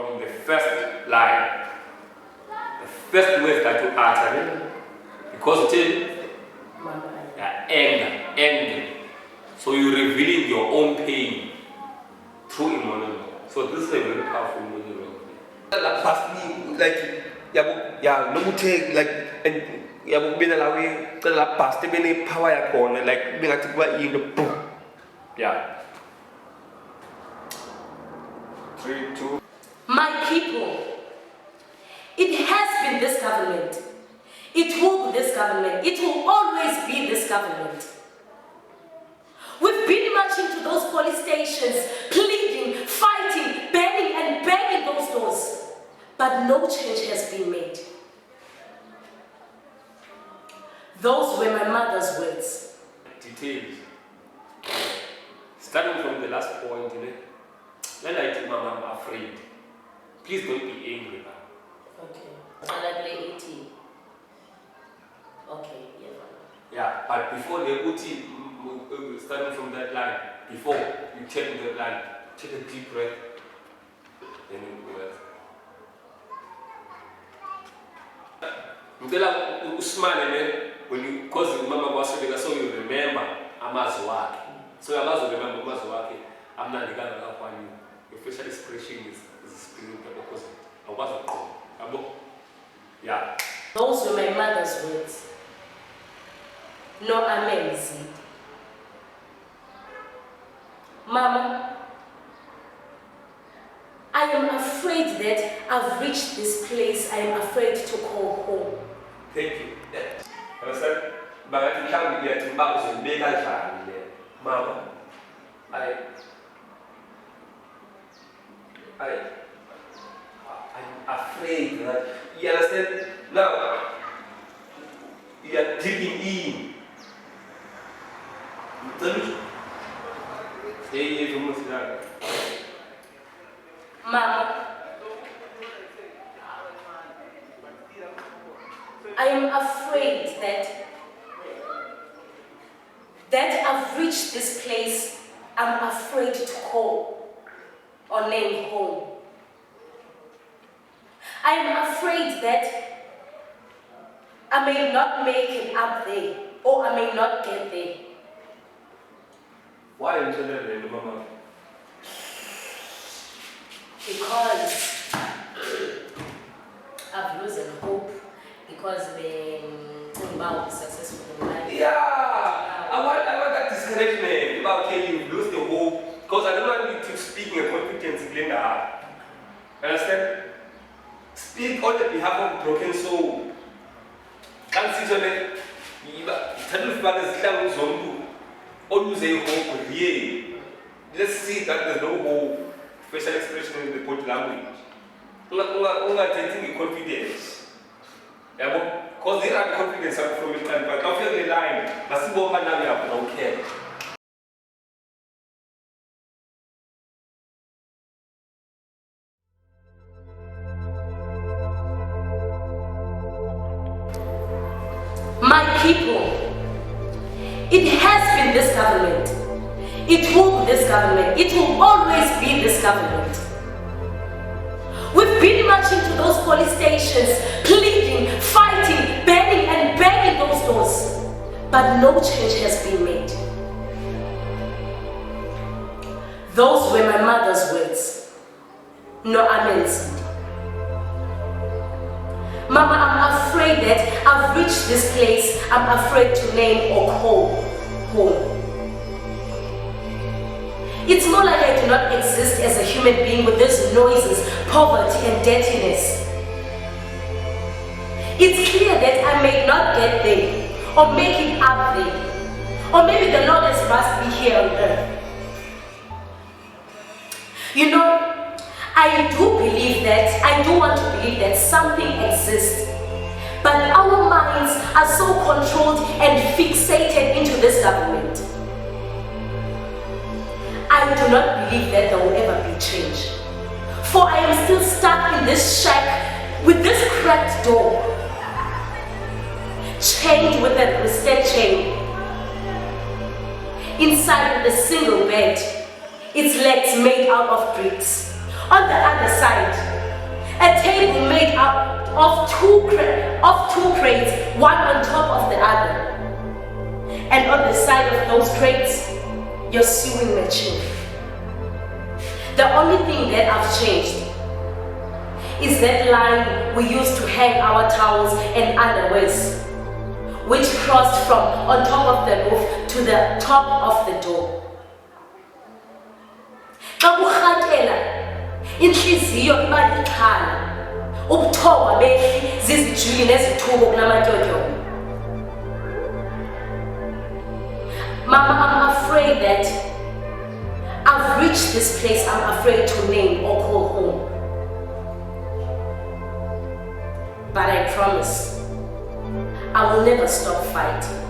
from the first line. The first word that you utter, because it is anger. So you're revealing your own pain through a monologue. So this is a very powerful monologue. Like, no take like and been allowing the past been power corner like being active in the boom. Yeah. 3, 2. My people, it has been this government. It will be this government. It will always be this government. We've been marching to those police stations, pleading, fighting, banging and banging those doors. But no change has been made. Those were my mother's words. Details. Starting from the last point, when I tell Mama I'm afraid, please don't be angry now. Okay. And I play 18. Okay, yeah. Yeah, but before the OT, starting from that line, before you take that line, take a deep breath, then you go back. When you cause Mama was so you remember Amazwaki. So Amazo remember Amazwaki. I'm not the guy that one you. Your facial expression is screaming the opposite. I wasn't wrong. Yeah. Those were my mother's words. No amazing. Mama, I am afraid that I've reached this place I am afraid to call home. Thank you. Understand? But I can't get to Mama's mega child. Mama, I'm afraid that you understand now you are digging in. Mama, I am afraid that I've reached this place I'm afraid to call or name home. I am afraid that I may not make it up there or I may not get there. Why are you telling me, Mama? Because I've lost hope because the successful in life. Yeah, I want that discouragement about okay, you lose the hope because I don't want you to speak in confidence in the heart. Understand? Speak on the behalf of broken soul. Can't see that let's see that there's no hope. Facial expression in the body language. Taking confidence. Because they are confidence from the time, but after the line, but okay. My people, it has been this government. It will be this government. It will always be this government. We've been marching to those police stations, pleading, fighting, banging and banging those doors. But no change has been made. Those were my mother's words. No amens. Mama, I'm afraid that I've reached this place I'm afraid to name or call home. It's more like I do not exist as a human being with these noises, poverty and dirtiness. It's clear that I may not get there or make it up there. Or maybe the Lord must be here on earth. You know, I do want to believe that something exists. But our minds are so controlled and fixated into this government. I do not believe that there will ever be change. For I am still stuck in this shack with this cracked door, chained with a twisted chain. Inside with a single bed, its legs made out of bricks. On the other side, a table made up of two crates, one on top of the other. And on the side of those crates, your sewing machine. The only thing that I've changed is that line we used to hang our towels and underwears, which crossed from on top of the roof to the top of the door. Xa kurhatela, inhliziyo iba ixhala, ubuthongo behli zizijuli nezithuko kunamatyotyombe. Mama, I'm afraid that I've reached this place I'm afraid to name or call home. But I promise, I will never stop fighting.